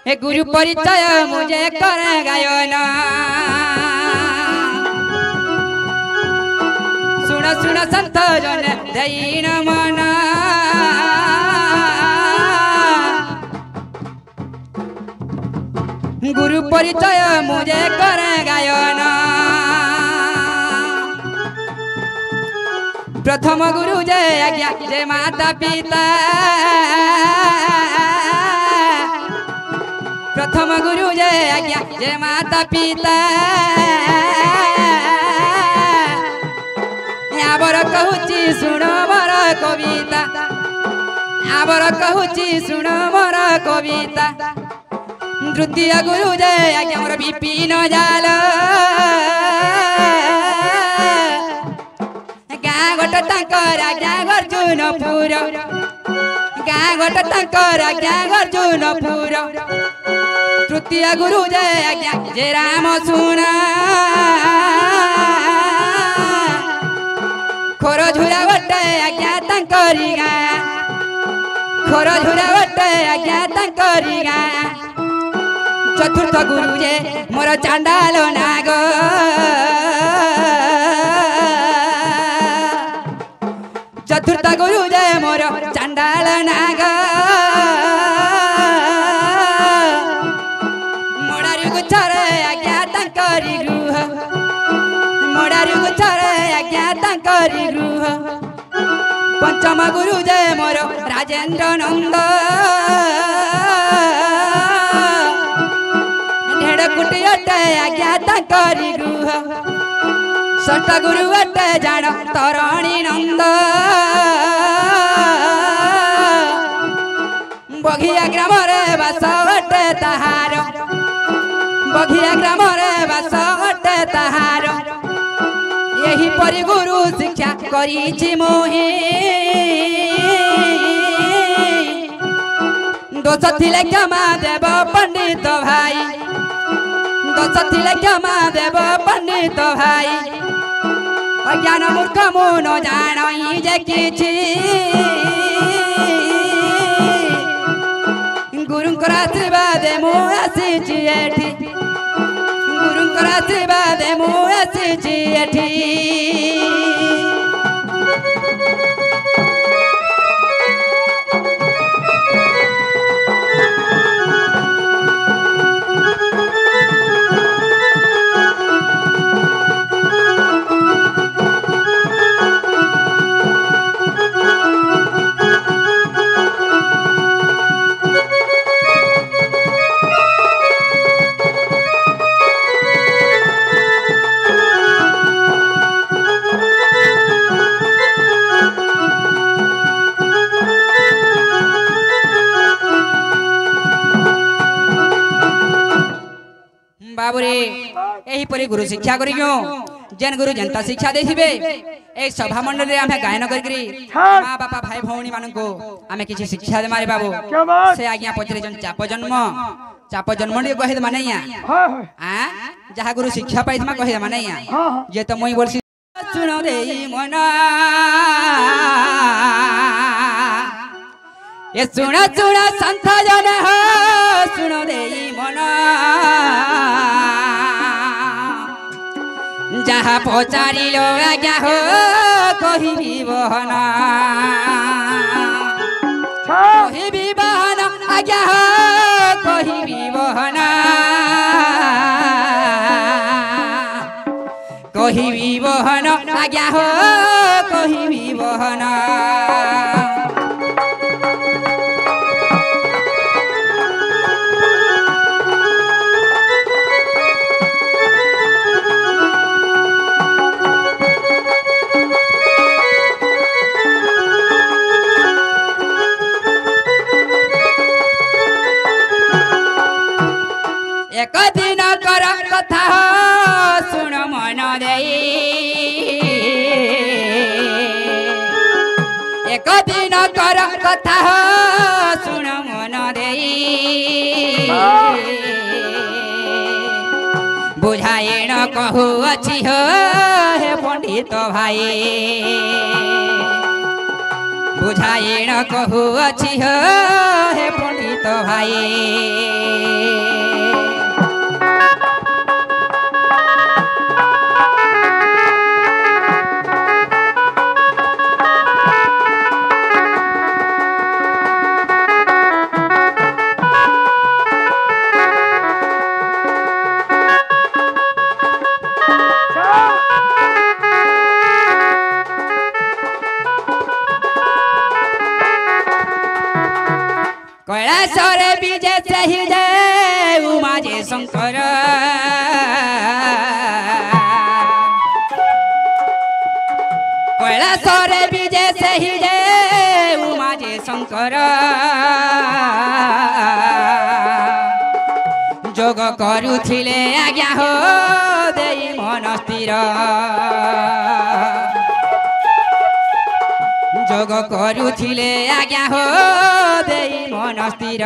हे गुरु परिचय मुझे कर गायन सुन सुन संत जन दयीन मन गुरु परिचय मुझे कर गायन प्रथम गुरु जय आज्ञा जय माता पिता प्रथम गुरु जय आज्ञा जय माता पिता आबर कहूची सुन मोर कविता आबर कहूची सुन मोर कविता तृतीय गुरु जय आज्ञा मोर विपिन जाल गाँ गोटे तांकर आज्ञा अर्जुनपुर गाँ गोटे तांकर आज्ञा अर्जुनपुर तृतीय गुरु जय आज्ञा जय राम सुना खोर झुरा गोटे आज्ञा तांकरी गाँ खोर झुरा गोटे आज्ञा तांकरी गाँ चतुर्थ गुरु जय मोर चांडाल नाग चतुर्थ गुरु जय मोर चांडाल नाग मोडारी गुच्छरे आज्ञा तांकरी गृह मोडारी गुच्छरे आज्ञा तांकरी गृह पंचम गुरु जय मोर राजेन्द्र नंद ढेड़ कुटी अटे आज्ञा तांकरी गृह षष्ठ गुरु अटे जान तरणी नंद बघिया ग्राम रे बास अटे ताहार बघिया ग्राम रे बास अटे ताहार यही परि गुरु शिक्षा करिछि मोहि दोष थिले क्षमा देव पंडित भाई दोष थिले क्षमा देव पंडित भाई अज्ञान मूर्ख मु न जानी जे किछि गुरुंकर आशीर्वाद मु आसीछि एठी गुरुंकर आशीर्वाद मु आसीछि एठी बाबुरे यही परी गुरु शिक्षा करियो जेन गुरु जनता शिक्षा देथिबे ए सभा मंडल रे आमे गायन करकरी मां बापा भाई भौणी मानन को आमे किछि शिक्षा दे मारे बाबू से आज्ञा पचरे जन चाप जन्म ने कहे मानैया हां जहा गुरु शिक्षा पाइथमा कहे मानैया जे त मोई बोलसी सुनो देई मना ये सुना सुना संत जन हो सुनो देई मना जहा पचारि लो आज्ञा हो कहिबी बहना कहिबी बहना आज्ञा हो कहिबी बहना कहिबी बहना आज्ञा हो कहिबी बहना एक दिन कर कथा सुन मन देई एक दिन कर कथा सुन मन देई बुझाए न कहू अछि हो हे पंडित भाई बुझाए न कहू अछि हो हे पंडित भाई कैलासरे विजय सही जय उमा जय शंकर कैलासरे विजय सही जय उमा जय शंकर जोग करुथिले आज्ञा हो देई मन स्थिर जोग करुथिले आज्ञा हो देई मन स्थिर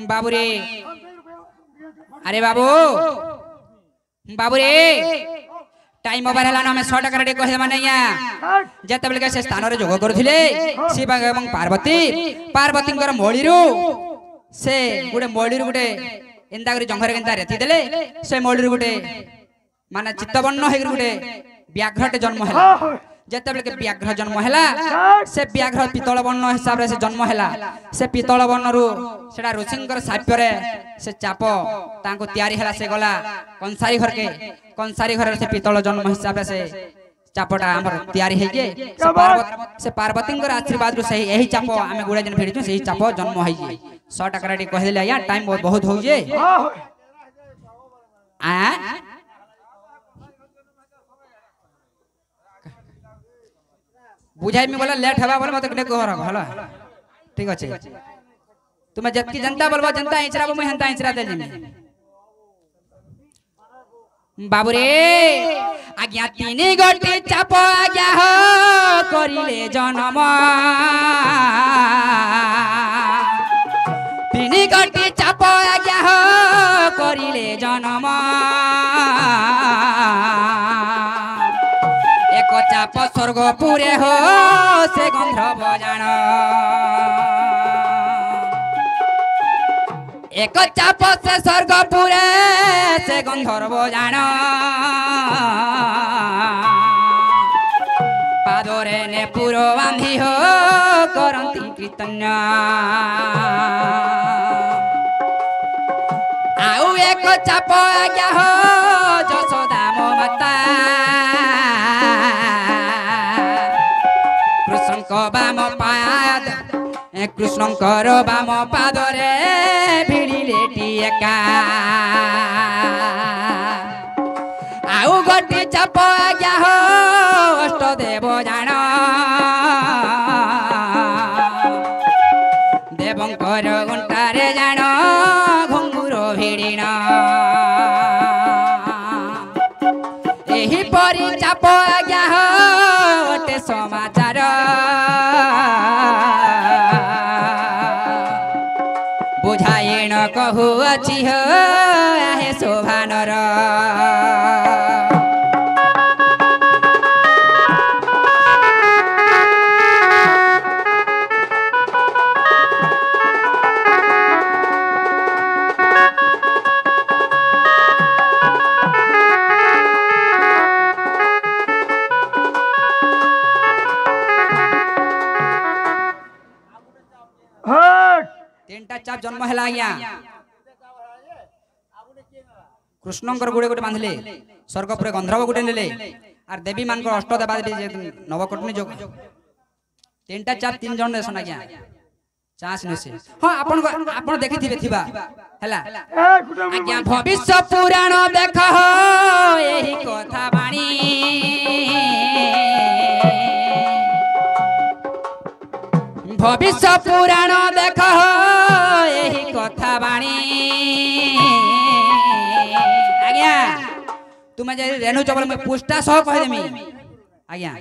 बाबू रे अरे बाबू बाबू रे टाइम ओवर हला ना मैं 100 टका रे कहे माने या जते बेले से स्थान रे जोग करूथिले शिव एवं पार्वती पार्वतींकर मोळीरू से गुडे मोळीरू गुडे एंदा करी जंघरे केंता रेती देले से मोळीरू गुडे माने चित्तवर्ण हे गुडे व्याघ्रटे जन्म हला जते बेले के व्याघ्र जन्म हला से व्याघ्र पितल वर्ण हिसाब रे से जन्म हला से पितल वर्ण रु सेडा ऋषिंकर साप्य रे से चाप तांको तयारी हला से गला कंसारी घर से पितल जन्म हिसाब रे से चापटा हमर तयारी हे जे से पार्वतींकर आशीर्वाद रु सही एही चाप हमें गुडे जन फेडिछु सही चाप जन्म होइ जे 100 टका रे कह देले या टाइम बहुत हो जे आ बुझाई में बोला लेट हवा बोला मत कने कहर भला ठीक अछि तुमे जत्की जनता बोलबा जनता इंचरा मैं हंता इंचरा दे जिमे बाबू रे आज्ञा तीन गोटी चाप आज्ञा हो करिले जन्म तीन गोटी चाप आज्ञा हो करिले जन्म एक चाप स्वर्ग पुरे हो से गंधर्व जान एक चाप से स्वर्ग पुरे से गंधर्व जान पादरे ने पुरो बांधी हो करंती कीर्तन आउ एक चाप आज्ञा हो जशोदा मो माता बाम पाद कृष्णंकर बाम पादरे भिड़िले टिएका आउ गोटी चाप आज्ञा हो अष्टदेव जान देवंकर गुंटारे जान घुंगुर भिड़िण एही परी चाप आज्ञा हो गोटे समाचार बुझाएण कहू अछि हो आहे शोभानर तीनटा चाप जन्म हला आज्ञा कृष्णंकर गुड़े गोटे बांधले स्वर्गपुरे गंधर्व गुटे नेले आर देवी मान अष्ट देवा देवी नवकटनी जोग तीनटा चाप तीन जन रेसन आज्ञा चांस नसे हां आपण देखिथिबे थिबा हला आज्ञा भविष्य पुराण देख एही कथा बाणी भविष्य पुराण देख यही कथा बाणी आज्ञा तुम्हें जे रेणु चबल में पुष्टा सह कह देमी आज्ञा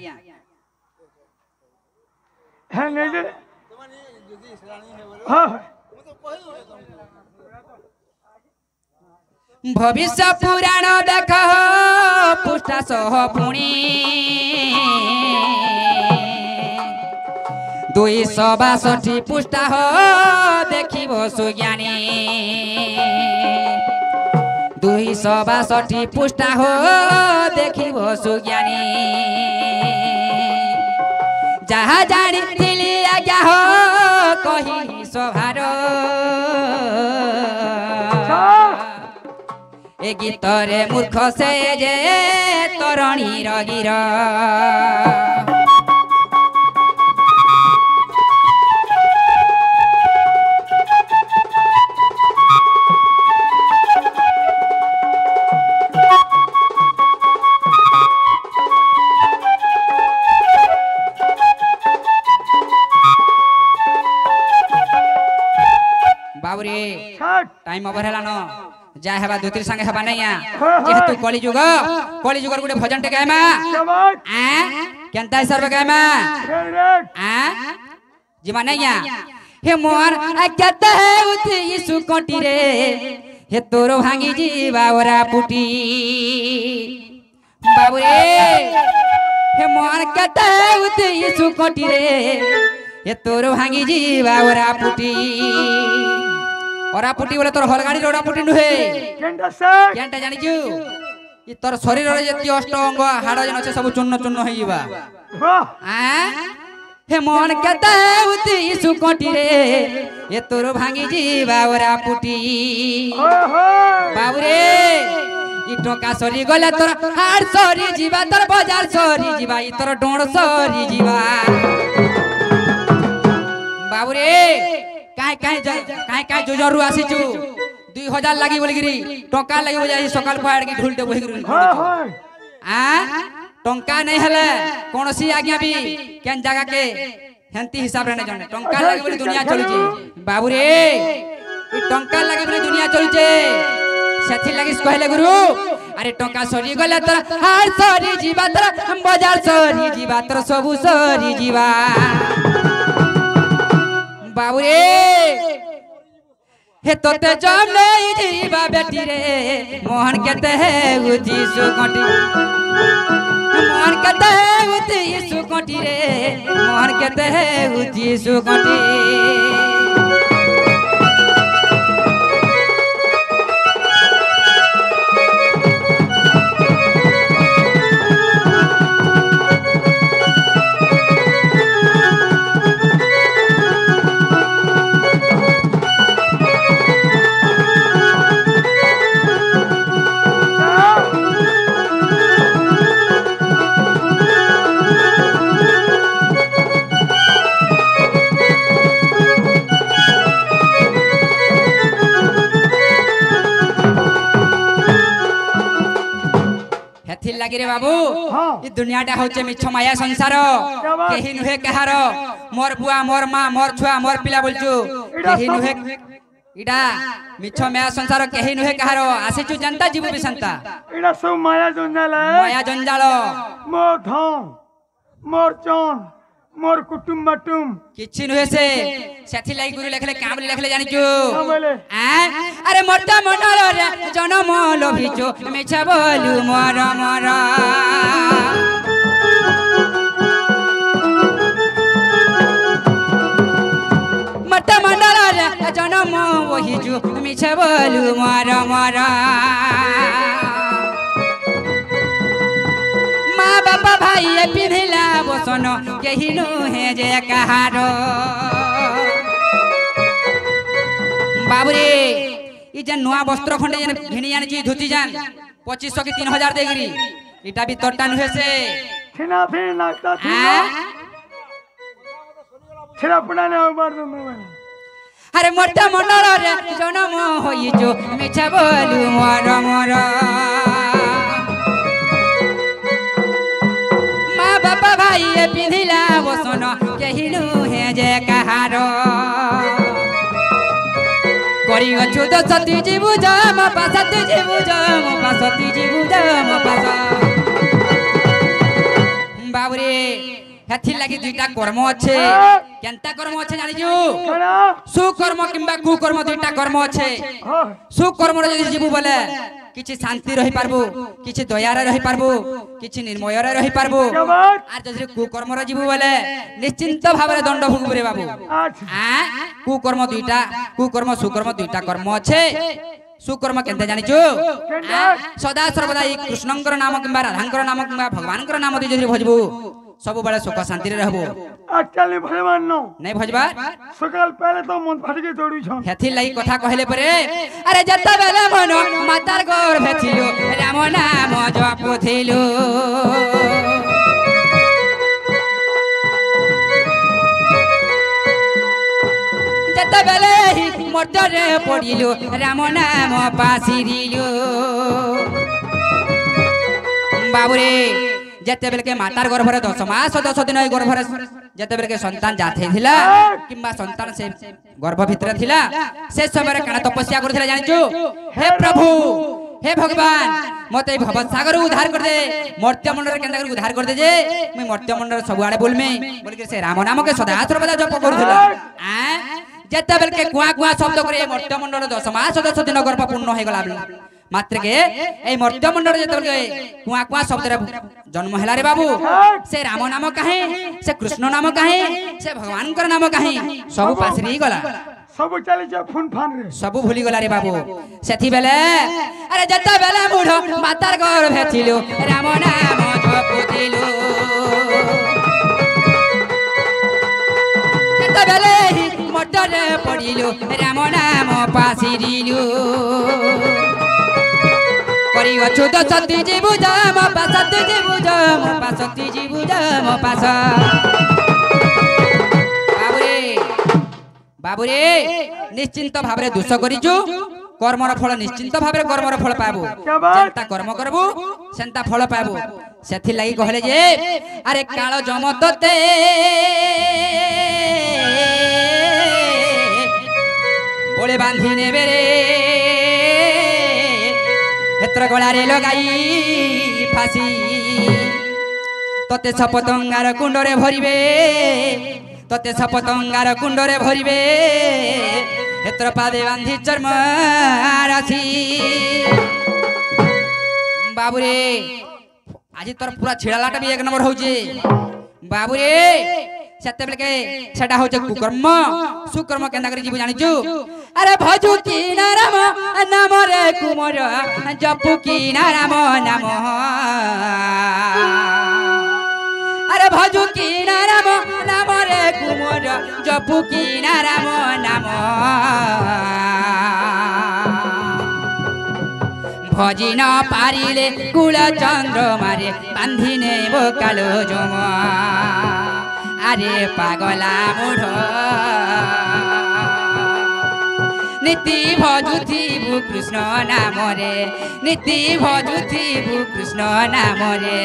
है नहीं दे हां भविष्य पुराण देख पुष्टा सह पुणी 262 पुष्टा हो देखिब सुज्ञानी 262 पुष्टा हो देखिब सुज्ञानी जहाँ जानी आज्ञा हो कही सभार ए गीतरे मूर्ख से जे तोरणी रगिर बाबुरे टाइम ओवर हेला न जा हेबा दुतिर संगे हेबा नैया जेहेतु कली जुगर गुटे भजन टे गायमा आ केनता सर्व गायमा आ जिमा नैया हे मोर अज्ञात है उति यीशु कोटी रे हे तोरो भांगी जीवा ओरा पुटी बाबुरे हे मोर अज्ञात है उति यीशु कोटी रे हे तोरो भांगी जीवा ओरा पुटी बोले तोर हलगाड़ी रोड़ा पुटी नुहे केनटा जानि छु ई तोर शरीर रे जति अष्ट अंग हाड़ जन छै सब चूर्ण चूर्ण होइबा आ हे मन केता उति यीशु कोटी रे ए तोर भांगी जीवा ओरा पुटी बाबू रे ई टोका सरी गले तोर हाड़ सरी जीवा तोर बाजार सरी जीवा ई तोर डोण सरी जीवा बाबू रे काय जोजरू आसी छु 2000 लागि बोली गिरी टोका लागि हो जाई सकाल फाड़ की ढुलते बहि गिरी आ टोका नहीं हले कोनसी आज्ञा भी केन जगह के हेंती हिसाब रे न जाने टोका लागि बोली दुनिया चली जे बाबू रे ई टोका लागि बोली दुनिया चली जे सेथि लागि कहले गुरु अरे टोका सरी गले तर हार सरी जीवा तर बाजार सरी जीवा तर सबु सरी जीवा बाबू रे हे तोते जम नहीं जीवा बेटी रे मोहन कहते है उजी सुकोटी मोहन कहते है उजी सुकोटी रे मोहन कहते है उजी सुकोटी लगी रे बाबू ई दुनियाटा होचे मिछ माया संसार केही नुहे कहार मोर बुआ मोर मां मोर छुआ मोर पिला बोलछु केही नुहे इडा मिछ माया संसार केही नुहे कहार आसीछु जनता जीव बिसंता इडा सब माया जंजाल मोर धन मोर चन मोर कुटुंब बटुम किछि नुहे से सेथि लाई गुरु लेखले काम लेखले जानि छु अरे मोटा मनर रे जनम लोभिचो मिछ बोलु मोर मोर मोटा मनर रे जनम वहिजु मिछ बोलु मोर मोर माँ बापा भाई पिंधिला बसन केही नुहे जे कहार बाबू रे ई जे नुआ वस्त्र खंडे जे घिनी आनी जी धोती जान 2500 की 3000 देगिरी इटा भी तोटा नुहे से छिना फिर नाकता छिना पड़ा ने बार में अरे मोटा मंडल रे जनम होई जो मिछा बोलु मोर मोर माँ बापा भाई पिंधिला बसन केही नुहे যে কাহার করি অছু তো সতী জীবু জম পাশতি জীবু জম পাশতি জীবু জম পাশ বাবুরে হেথি লাগি দুইটা কর্ম আছে কেনটা কর্ম আছে জানিছু সুকর্ম কিংবা কুকর্ম দুইটা কর্ম আছে সুকর্মরে যদি জীবু বলে কিছু শান্তি রহি পারবো কিছু দয়ারে রহি পারবো কিছু নির্ময়রে রহি পারবো আর যদি কুকর্মরে জীবু বলে নিশ্চিন্ত ভাবে দণ্ড ভোগবো রে বাবু কুকর্ম দুইটা কুকর্ম সুকর্ম দুইটা কর্ম আছে সুকর্ম কেনতে জানিছু সদা সর্বদা এই কৃষ্ণঙ্কর নাম কিংবা রাধাঙ্কর নাম কিংবা ভগবানଙ୍କର নাম দিয়ে যদি ভজবু ସବୁବେଳେ ସୁଖ ଶାନ୍ତିରେ ରହିବୁ ଆଜକାଲ ଭଜବାନ ନାଇଁ ଭଜବା ସକାଳ ପାଇଲେ ତ ମନ ଫାଟିକି ଦୌଡୁଛନ୍ ହେଥି ଲାଗି କଥା କହିଲେ ପରେ ଆରେ ଯେତେବେଳେ ମନ ମାତାର ଗର୍ଭେ ଥିଲୁ ରାମ ନାମ ଜପୁଥିଲୁ ଯେତେବେଳେ ମର୍ତ୍ତ୍ୟରେ ପଡ଼ିଲୁ ରାମ ନାମ ପାଶିରିଲୁ ବାବୁରେ যেতেবেলে কে মাতার গর্ভরে 10 মাস 10 দিন এই গর্ভরে যেতেবেলে কে সন্তান জাথে থিলা কিংবা সন্তান সে গর্ভ ভিতরে থিলা সে সময় কানা তপস্যা করথিলা জানিছু হে প্রভু হে ভগবান মতে ভব সাগর উদ্ধার করে দে মর্ত্যমণ্ডল কেন্দা করে উদ্ধার করে দে যে মই মর্ত্যমণ্ডল সব আড়ে বলমে বলি কে সে রাম নাম কে সদা সর্বদা জপ করথিলা যেতেবেলে কে কুয়া কুয়া শব্দ করে মর্ত্যমণ্ডল 10 মাস 10 দিন গর্ভ পূর্ণ হয়ে গলা মাত্র কে এই মর্ত্যমণ্ডল যেতেবেলে কুয়া কুয়া শব্দরে জন্ম হেলা রে বাবু সে রাম নাম কাহে সে কৃষ্ণ নাম কাহে সে ভগবানଙ୍କର নাম কাহে সবু পাসরি গলা সবু চালি যা ফোন ফান রে সবু ভুলি গলা রে বাবু সেথি বেলে আরে যেতে বেলে মুঢ় মাতার গর্ভে ছিলু রাম নাম জপুতিলু যেতে বেলে মটরে পড়িলু রাম নাম পাসিরিলু করি অছু তো সতী জীবু জম পাশতি জীবু জম পাশতি জীবু জম পাশ বাবুরে বাবুরে নিশ্চিন্ত ভাবে দোষ করিছু কর্মর ফল নিশ্চিন্ত ভাবে কর্মর ফল পাবু যেটা কর্ম করবু সেটা ফল পাবু সেথি লাগি কহলে যে আরে কাল জম তোতে বলে বাঁধি নেবে রে ক্ষেত্র গলারে লগাই ফাঁসি তোতে সপতঙ্গার কুণ্ডরে ভরিবে তোতে সপতঙ্গার কুণ্ডরে ভরিবে ক্ষেত্র পাদে বাঁধি চর্ম রাশি বাবুরে আজি তোর পুরা ছিড়ালাটা বি 1 নম্বর হচ্ছে বাবুরে সেতেবেলে সেটা হচ্ছে কুকর্ম সুকর্ম কেন্দা করে জীবু জানিছু আরে ভজু কি না রাম নাম রে কুমর জপু কি না রাম নাম আরে ভজু কি না রাম নাম রে কুমর জপু কি না রাম নাম ভজি ন পারিলে কুল চন্দ্রমারে বান্ধি নেব কালো জমা আরে পাগলা মুঢ় নীতি ভজুথিবু কৃষ্ণ নামরে নীতি ভজুথিবু কৃষ্ণ নামরে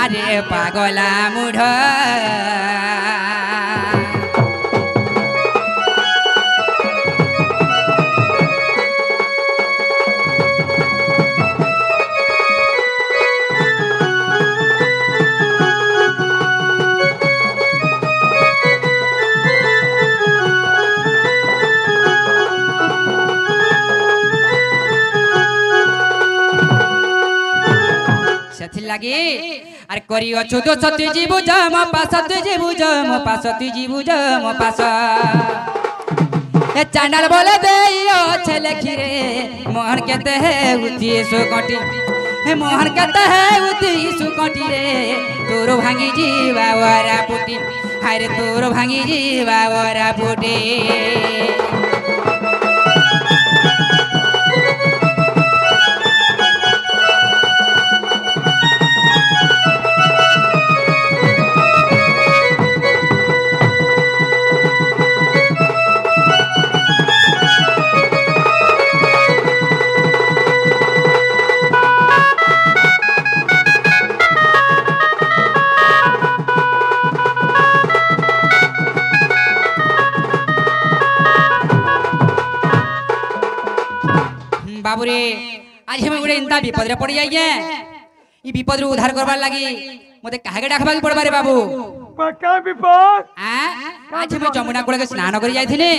আরে পাগলা মুঢ় লাগে আর করি অছু তো সতী জীবু জম পাশতি জীবু জম পাশতি জীবু জম পাশ এ চান্ডাল বলে দেই আছে লেখি রে মোহন কেতে হে উতি সুকটি হে মোহন কেতে হে উতি সুকটি রে তোর ভাঙি জিবা ওরা পুটি হায় তোর ভাঙি জিবা ওরা পুটি बाबू रे आज हम गोटे इंता विपद रे पड़ जाई के ई विपद रू उद्धार करबार लागि मते काहे डाकबा के पड़बा रे बाबू का विपद आ आज हम जमुना कूल के स्नान करी जाइथिले